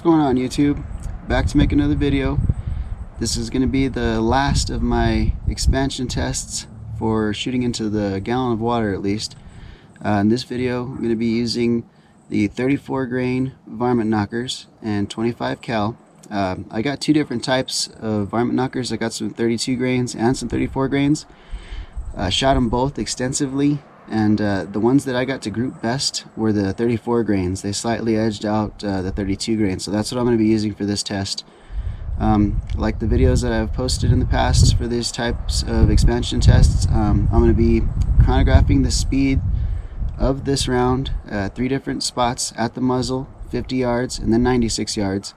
going on, YouTube? Back to make another video. This is going to be the last of my expansion tests for shooting into the gallon of water, at least. In this video I'm going to be using the 34 grain Varmint Knockers and 25 cal. I got two different types of Varmint Knockers. I got some 32 grains and some 34 grains. Shot them both extensively, and the ones that I got to group best were the 34 grains. They slightly edged out the 32 grains, so that's what I'm going to be using for this test. Like the videos that I've posted in the past for these types of expansion tests, I'm going to be chronographing the speed of this round, 3 different spots at the muzzle, 50 yards and then 96 yards.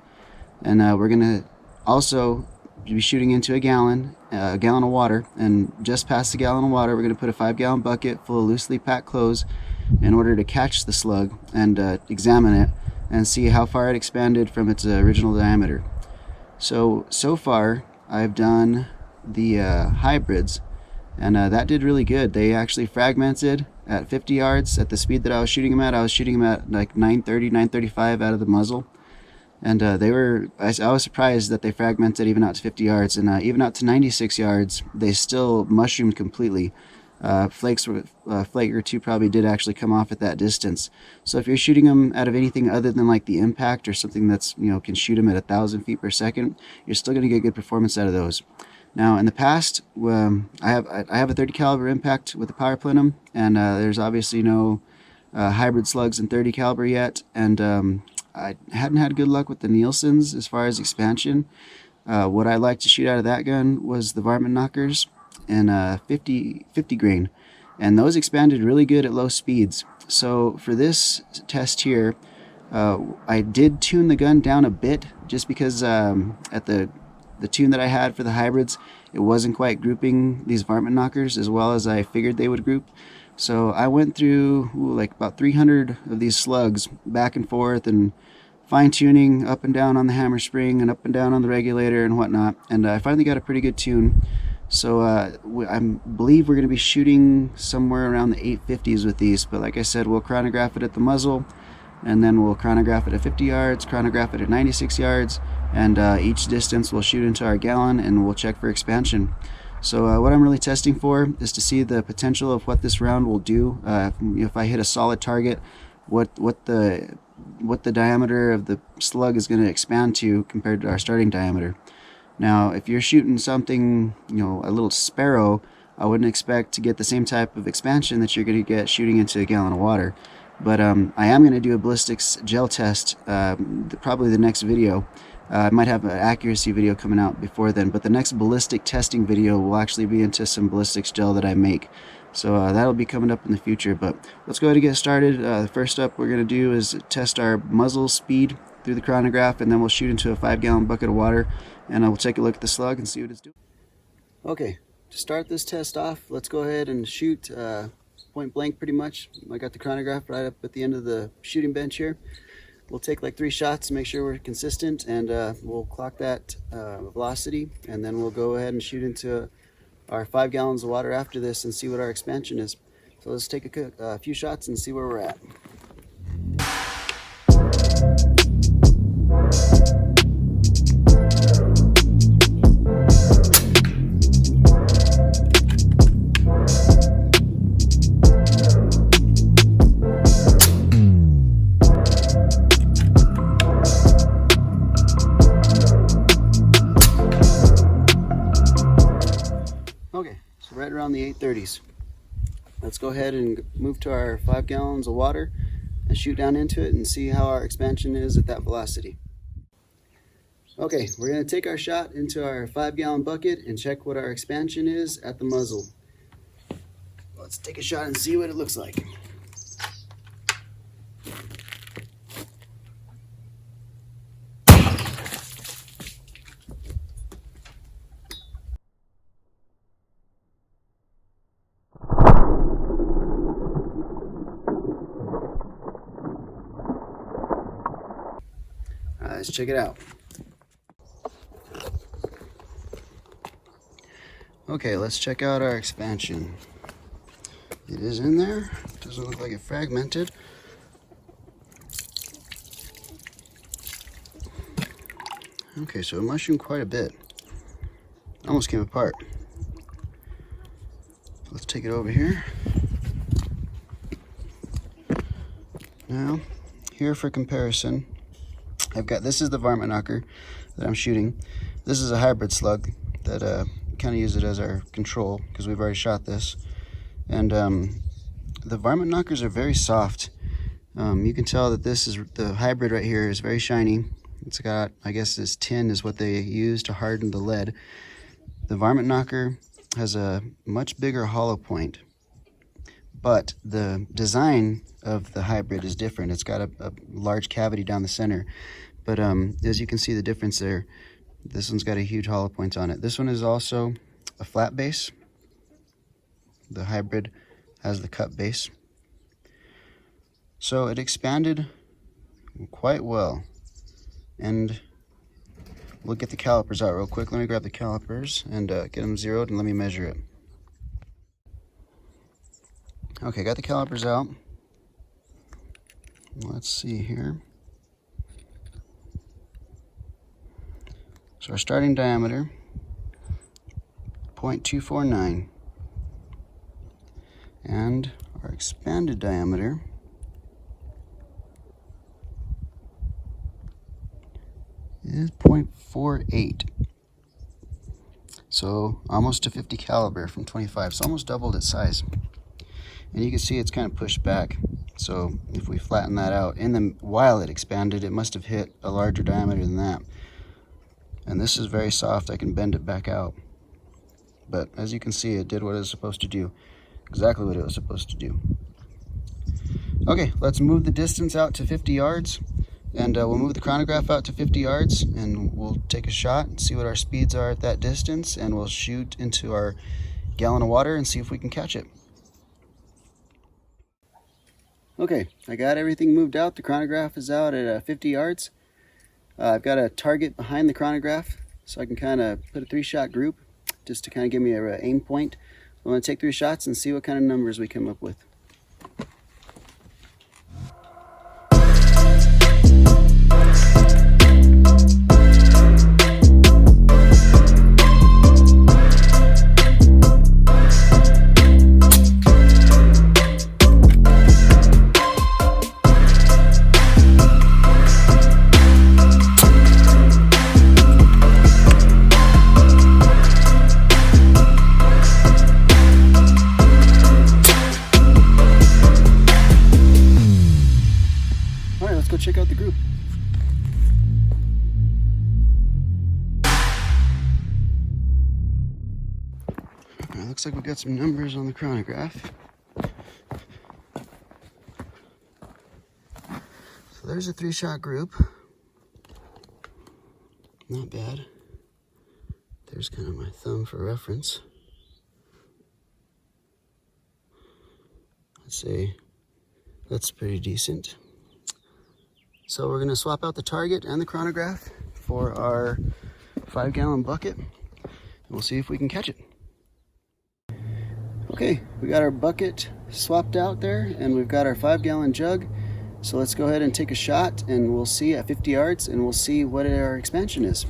And we're going to also be shooting into a gallon of water, and just past the gallon of water we're going to put a 5-gallon bucket full of loosely packed clothes in order to catch the slug and examine it and see how far it expanded from its original diameter. So far I've done the hybrids, and that did really good. They actually fragmented at 50 yards at the speed that I was shooting them at. I was shooting them at like 930, 935 out of the muzzle. And I was surprised that they fragmented even out to 50 yards, and even out to 96 yards they still mushroomed completely. Flake or two probably did actually come off at that distance. So if you're shooting them out of anything other than like the impact or something that's, can shoot them at 1,000 feet per second, you're still going to get good performance out of those. Now in the past, I have a 30 caliber impact with the power plenum, and there's obviously no hybrid slugs in 30 caliber yet, and I hadn't had good luck with the Nielsen's as far as expansion. What I like to shoot out of that gun was the Varmint Knockers and 50 grain, and those expanded really good at low speeds. So for this test here, I did tune the gun down a bit, just because at the tune that I had for the hybrids, it wasn't quite grouping these Varmint Knockers as well as I figured they would group. So I went through like about 300 of these slugs back and forth, and fine-tuning up and down on the hammer spring and up and down on the regulator and whatnot, and I finally got a pretty good tune. So I believe we're going to be shooting somewhere around the 850s with these, but like I said, we'll chronograph it at the muzzle, and then we'll chronograph it at 50 yards, chronograph it at 96 yards, and each distance we'll shoot into our gallon and we'll check for expansion. So what I'm really testing for is to see the potential of what this round will do. If I hit a solid target, what the diameter of the slug is going to expand to compared to our starting diameter. Now if you're shooting something, a little sparrow, I wouldn't expect to get the same type of expansion that you're going to get shooting into a gallon of water. But I am going to do a ballistics gel test, probably the next video. I might have an accuracy video coming out before then, but the next ballistic testing video will actually be into some ballistics gel that I make. So that'll be coming up in the future, but let's go ahead and get started. The first up we're going to do is test our muzzle speed through the chronograph, and then we'll shoot into a 5-gallon bucket of water, and we'll take a look at the slug and see what it's doing. Okay, to start this test off, let's go ahead and shoot point blank pretty much. I got the chronograph right up at the end of the shooting bench here. We'll take like 3 shots to make sure we're consistent, and we'll clock that velocity, and then we'll go ahead and shoot into our 5 gallons of water after this and see what our expansion is. So let's take a few shots and see where we're at. Okay, so right around the 830s. Let's go ahead and move to our 5 gallons of water and shoot down into it and see how our expansion is at that velocity. Okay, we're going to take our shot into our 5-gallon bucket and check what our expansion is at the muzzle. Let's take a shot and see what it looks like. Let's check it out. Okay, let's check out our expansion. It is in there. Doesn't look like it fragmented. Okay, so it mushroomed quite a bit. Almost came apart. Let's take it over here. Now, here for comparison, this is the Varmint Knocker that I'm shooting. This is a hybrid slug that kind of use it as our control because we've already shot this. And the Varmint Knockers are very soft. You can tell that the hybrid right here is very shiny. It's got, I guess this tin is what they use to harden the lead. The Varmint Knocker has a much bigger hollow point, but the design of the hybrid is different. It's got a large cavity down the center, but as you can see the difference there, this one's got a huge hollow point on it. This one is also a flat base. The hybrid has the cut base. So it expanded quite well. And we'll get the calipers out real quick. Let me grab the calipers and get them zeroed and let me measure it. Okay, got the calipers out. Let's see here. So our starting diameter, 0.249. And our expanded diameter is 0.48. So almost a 50 caliber from 25, so almost doubled its size. And you can see it's kind of pushed back. So if we flatten that out, while it expanded, it must have hit a larger diameter than that. And this is very soft, I can bend it back out. But as you can see, it did what it was supposed to do. Exactly what it was supposed to do. Okay, let's move the distance out to 50 yards. And we'll move the chronograph out to 50 yards and we'll take a shot and see what our speeds are at that distance, and we'll shoot into our gallon of water and see if we can catch it. Okay, I got everything moved out. The chronograph is out at 50 yards. I've got a target behind the chronograph so I can kind of put a 3-shot group just to kind of give me an aim point. I'm going to take 3 shots and see what kind of numbers we come up with. Let's go check out the group. It looks like we got some numbers on the chronograph. So there's a 3-shot group. Not bad. There's kind of my thumb for reference. I'd say that's pretty decent. So we're going to swap out the target and the chronograph for our 5-gallon bucket, and we'll see if we can catch it. Okay, we got our bucket swapped out there, and we've got our 5-gallon jug. So let's go ahead and take a shot, and we'll see at 50 yards, and we'll see what our expansion is.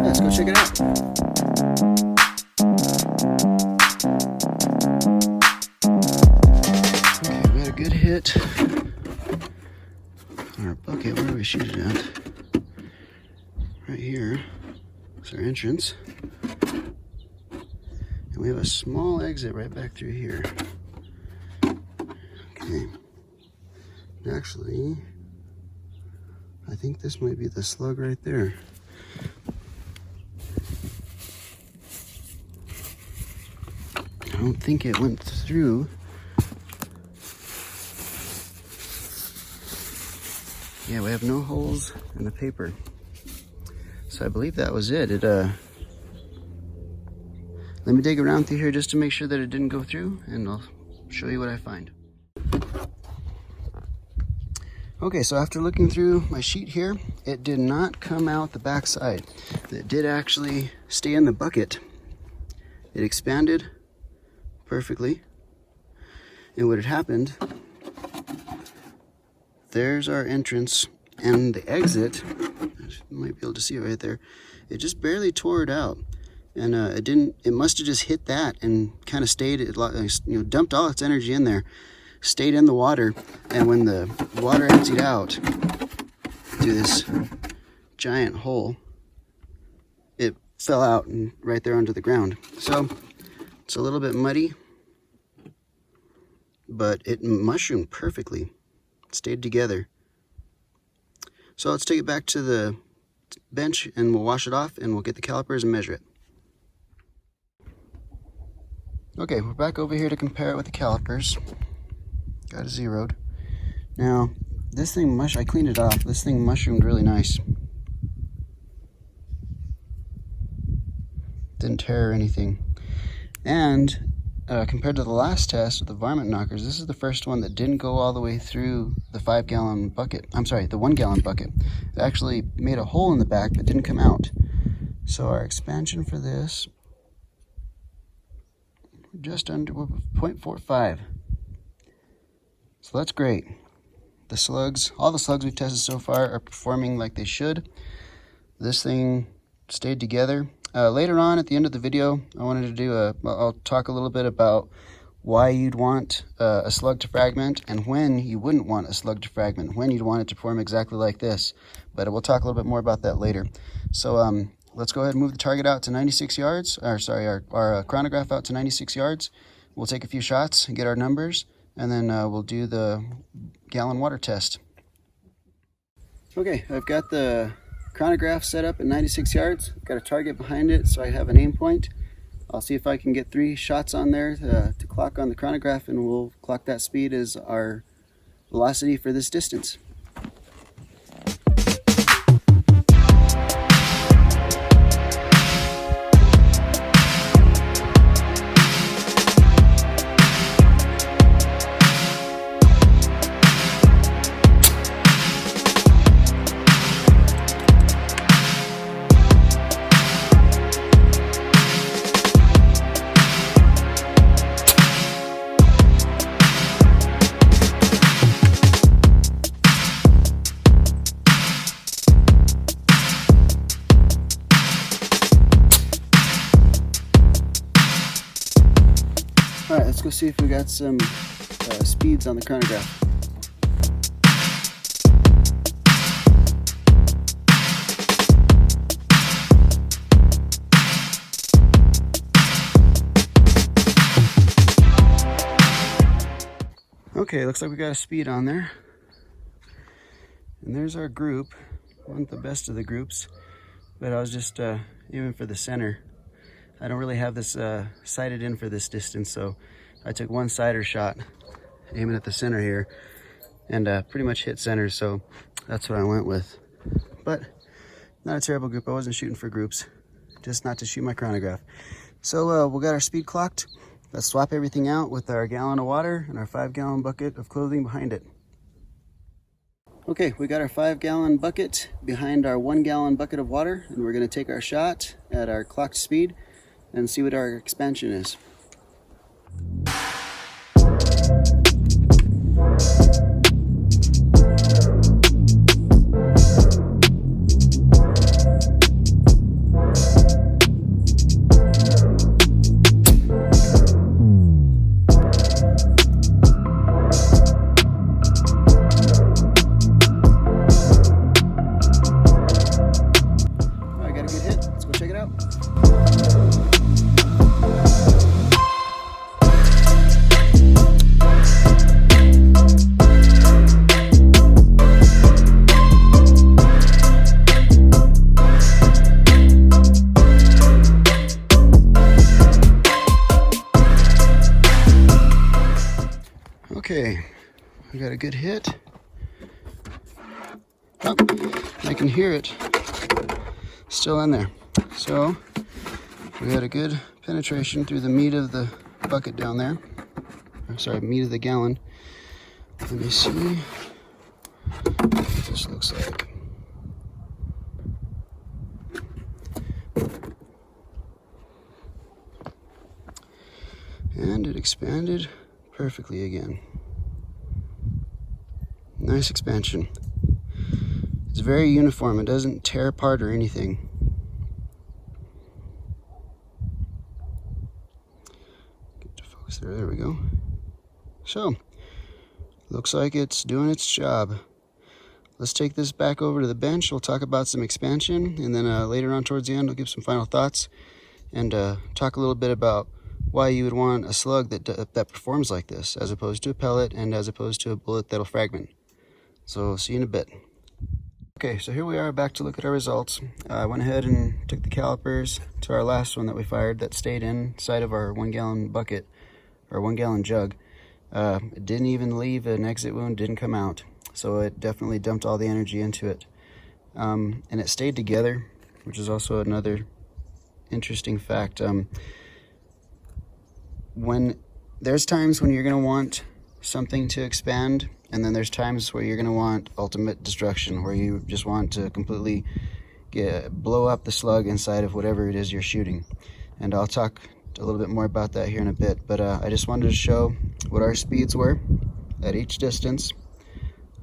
Let's go check it out. Okay, we had a good hit on our bucket. Where do we shoot it at? Right here is our entrance. And we have a small exit right back through here. Okay. Actually, I think this might be the slug right there. I don't think it went through. Yeah, we have no holes in the paper. So I believe that was it. Let Let me dig around through here just to make sure that it didn't go through, and I'll show you what I find. Okay, so after looking through my sheet here, it did not come out the back side. It did actually stay in the bucket. It expanded perfectly. And what had happened, there's our entrance and the exit. You might be able to see it right there. It just barely tore it out. And it must have just hit that and kind of stayed, dumped all its energy in there, stayed in the water. And when the water emptied out through this giant hole, it fell out and right there onto the ground. So it's a little bit muddy, but it mushroomed perfectly. It stayed together. So let's take it back to the bench and we'll wash it off and we'll get the calipers and measure it. Okay, we're back over here to compare it with the calipers. Got it zeroed. Now, this thing I cleaned it off. This thing mushroomed really nice. Didn't tear or anything. And compared to the last test with the Varmint Knockers, this is the first one that didn't go all the way through the 5-gallon bucket. I'm sorry, the 1-gallon bucket. It actually made a hole in the back but didn't come out. So our expansion for this, just under 0.45. So that's great. The slugs, all the slugs we've tested so far are performing like they should. This thing stayed together. Later on at the end of the video, I wanted to do I'll talk a little bit about why you'd want a slug to fragment and when you wouldn't want a slug to fragment, when you'd want it to perform exactly like this. But we'll talk a little bit more about that later. So let's go ahead and move the target out to 96 yards, or sorry, our chronograph out to 96 yards. We'll take a few shots and get our numbers, and then we'll do the gallon water test. Okay, I've got the chronograph set up at 96 yards. Got a target behind it so I have an aim point. I'll see if I can get 3 shots on there to clock on the chronograph, and we'll clock that speed as our velocity for this distance. All right, let's go see if we got some speeds on the chronograph. Okay, looks like we got a speed on there. And there's our group. Wasn't the best of the groups, but I was just aiming for the center. I don't really have this sighted in for this distance, so I took one sighter shot aiming at the center here and pretty much hit center, so that's what I went with. But not a terrible group. I wasn't shooting for groups, just not to shoot my chronograph. So we got our speed clocked. Let's swap everything out with our gallon of water and our 5-gallon bucket of clothing behind it. Okay, we got our 5-gallon bucket behind our 1-gallon bucket of water, and we're going to take our shot at our clocked speed and see what our expansion is. I got a good hit. Let's go check it out. Okay, we got a good hit. Oh, I can hear it still in there. So we had a good penetration through the meat of the bucket down there. Or, sorry, meat of the gallon. Let me see what this looks like. And it expanded perfectly again. Nice expansion. It's very uniform. It doesn't tear apart or anything. Get to focus there. There we go. So, looks like it's doing its job. Let's take this back over to the bench. We'll talk about some expansion, and then later on towards the end, I'll give some final thoughts and talk a little bit about why you would want a slug that performs like this, as opposed to a pellet and as opposed to a bullet that'll fragment. So, see you in a bit. Okay, so here we are back to look at our results. I went ahead and took the calipers to our last one that we fired that stayed inside of our 1 gallon bucket, or 1 gallon jug. It didn't even leave an exit wound, didn't come out. So it definitely dumped all the energy into it. And it stayed together, which is also another interesting fact. When there's times when you're going to want something to expand, and then there's times where you're going to want ultimate destruction, where you just want to completely blow up the slug inside of whatever it is you're shooting. And I'll talk a little bit more about that here in a bit, but I just wanted to show what our speeds were at each distance.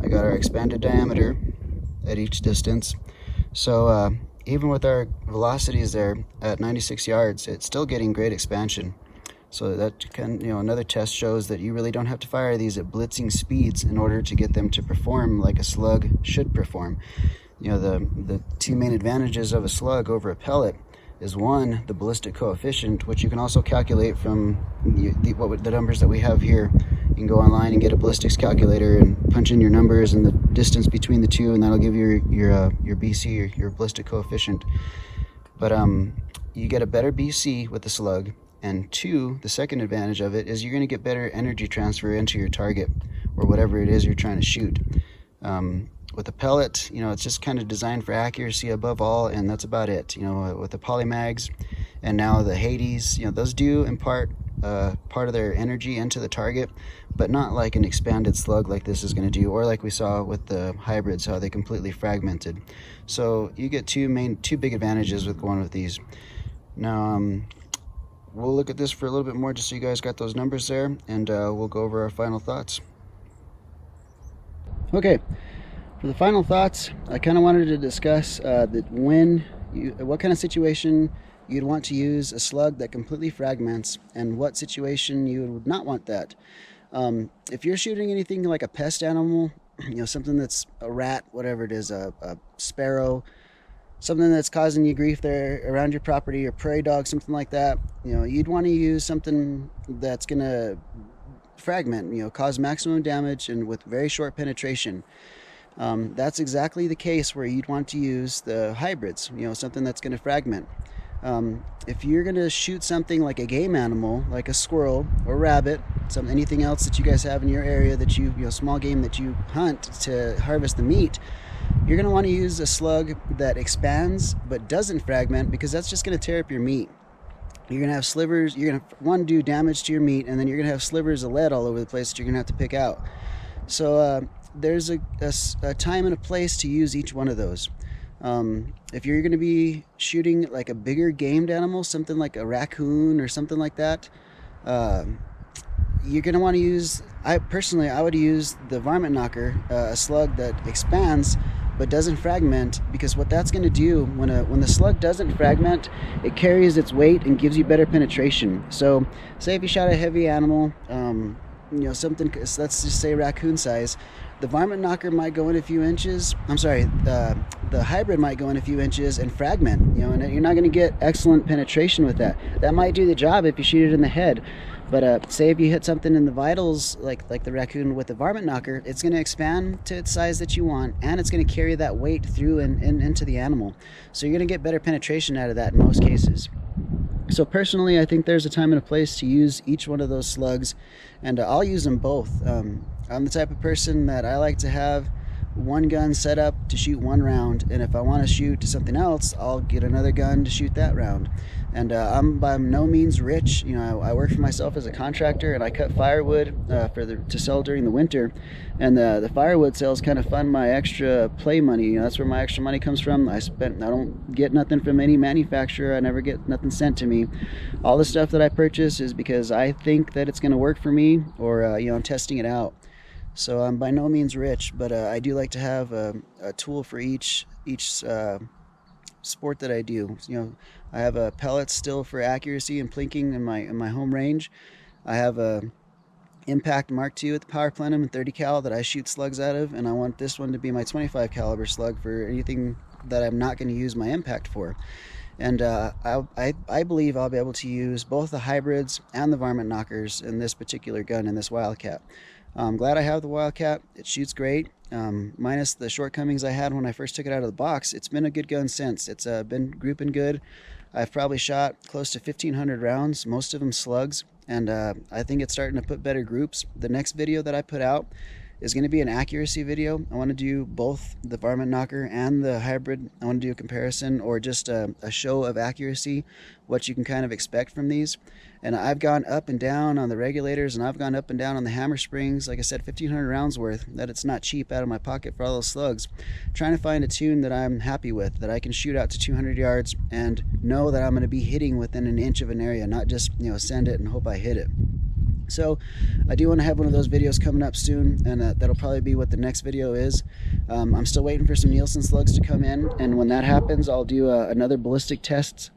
I got our expanded diameter at each distance. So even with our velocities there at 96 yards, it's still getting great expansion. So that can, another test shows that you really don't have to fire these at blitzing speeds in order to get them to perform like a slug should perform. The two main advantages of a slug over a pellet is, one, the ballistic coefficient, which you can also calculate from the numbers that we have here. You can go online and get a ballistics calculator and punch in your numbers and the distance between the two, and that'll give you your BC, or your ballistic coefficient. But you get a better BC with the slug. And two, the second advantage of it is you're going to get better energy transfer into your target, or whatever it is you're trying to shoot. With a pellet, it's just kind of designed for accuracy above all, and that's about it. With the polymags and now the Hades, those do impart part of their energy into the target, but not like an expanded slug like this is going to do, or like we saw with the hybrids, how they completely fragmented. So you get two big advantages with going with these. Now, we'll look at this for a little bit more just so you guys got those numbers there, and we'll go over our final thoughts. Okay, for the final thoughts, I kind of wanted to discuss what kind of situation you'd want to use a slug that completely fragments, and what situation you would not want that. If you're shooting anything like a pest animal, something that's a rat, whatever it is, a sparrow, something that's causing you grief there around your property, or prairie dog, something like that, you'd want to use something that's going to fragment, cause maximum damage and with very short penetration. That's exactly the case where you'd want to use the hybrids, something that's going to fragment. If you're going to shoot something like a game animal, like a squirrel or rabbit, anything else that you guys have in your area that small game that you hunt to harvest the meat, you're going to want to use a slug that expands but doesn't fragment, because that's just going to tear up your meat. You're going to have slivers. You're going to, one, do damage to your meat, and then you're going to have slivers of lead all over the place that you're going to have to pick out. So there's a time and a place to use each one of those. If you're going to be shooting like a bigger gamed animal, something like a raccoon or something like that, you're going to want to use, I would use the Varmint Knocker, a slug that expands but doesn't fragment, because what that's going to do when the slug doesn't fragment, it carries its weight and gives you better penetration. So say if you shot a heavy animal, something, let's just say raccoon size, the Varmint Knocker might go in a few inches. The hybrid might go in a few inches and fragment, and you're not going to get excellent penetration with that. That might do the job if you shoot it in the head. But say if you hit something in the vitals, like the raccoon with the Varmint Knocker, it's going to expand to its size that you want, and it's going to carry that weight through and into the animal. So you're going to get better penetration out of that in most cases. So personally, I think there's a time and a place to use each one of those slugs, and I'll use them both. I'm the type of person that I like to have one gun set up to shoot one round, and if I want to shoot to something else, I'll get another gun to shoot that round. And I'm by no means rich. You know, I work for myself as a contractor, and I cut firewood to sell during the winter. And the firewood sales kind of fund my extra play money. You know, that's where my extra money comes from. I don't get nothing from any manufacturer. I never get nothing sent to me. All the stuff that I purchase is because I think that it's going to work for me, or you know, I'm testing it out. So I'm by no means rich, but I do like to have a tool for each sport that I do. You know, I have a pellet still for accuracy and plinking in my home range. I have a Impact Mark II at the power plenum and 30 cal that I shoot slugs out of, and I want this one to be my 25 caliber slug for anything that I'm not going to use my impact for. And I believe I'll be able to use both the hybrids and the Varmint Knockers in this particular gun, in this Wildcat. I'm glad I have the Wildcat. It shoots great. Minus the shortcomings I had when I first took it out of the box, it's been a good gun since. It's been grouping good. I've probably shot close to 1,500 rounds, most of them slugs, and I think it's starting to put better groups. The next video that I put out is going to be an accuracy video. I want to do both the Varmint Knocker and the hybrid. I want to do a comparison, or just a show of accuracy, what you can kind of expect from these. And I've gone up and down on the regulators, and I've gone up and down on the hammer springs. Like I said, 1,500 rounds worth. That it's not cheap out of my pocket for all those slugs. Trying to find a tune that I'm happy with, that I can shoot out to 200 yards and know that I'm going to be hitting within an inch of an area, not just, you know, send it and hope I hit it. So I do want to have one of those videos coming up soon, and that'll probably be what the next video is. I'm still waiting for some Nielsen slugs to come in, and when that happens, I'll do another ballistic test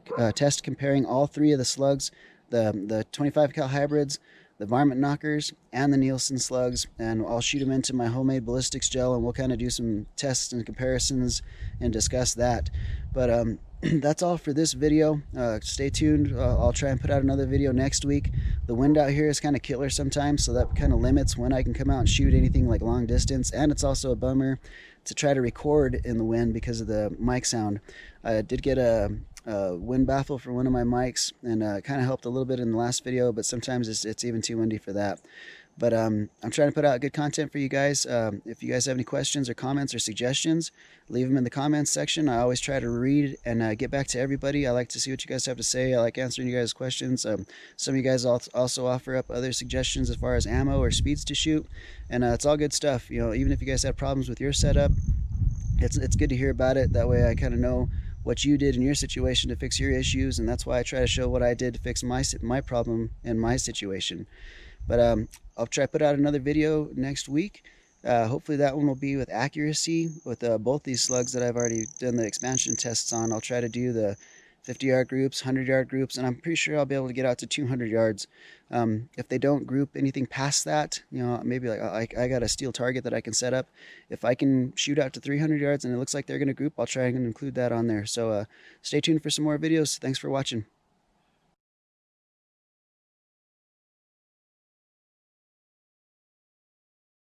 comparing all three of the slugs, the 25 cal hybrids, the Varmint Knockers, and the Nielsen slugs, and I'll shoot them into my homemade ballistics gel, and we'll kind of do some tests and comparisons and discuss that. But that's all for this video. Stay tuned. I'll try and put out another video next week. The wind out here is kind of killer sometimes, so that kind of limits when I can come out and shoot anything like long distance, and it's also a bummer to try to record in the wind because of the mic sound. I did get a wind baffle for one of my mics, and it kind of helped a little bit in the last video, but sometimes it's even too windy for that. But I'm trying to put out good content for you guys. If you guys have any questions or comments or suggestions, leave them in the comments section. I always try to read and get back to everybody. I like to see what you guys have to say. I like answering you guys' questions. Some of you guys also offer up other suggestions as far as ammo or speeds to shoot, and it's all good stuff. You know, even if you guys have problems with your setup, it's good to hear about it. That way I kind of know what you did in your situation to fix your issues, and that's why I try to show what I did to fix my problem and my situation. But I'll try to put out another video next week. Hopefully that one will be with accuracy with both these slugs that I've already done the expansion tests on. I'll try to do the 50-yard groups, 100-yard groups, and I'm pretty sure I'll be able to get out to 200 yards. If they don't group anything past that, you know, maybe like I got a steel target that I can set up. If I can shoot out to 300 yards and it looks like they're going to group, I'll try and include that on there. So stay tuned for some more videos. Thanks for watching.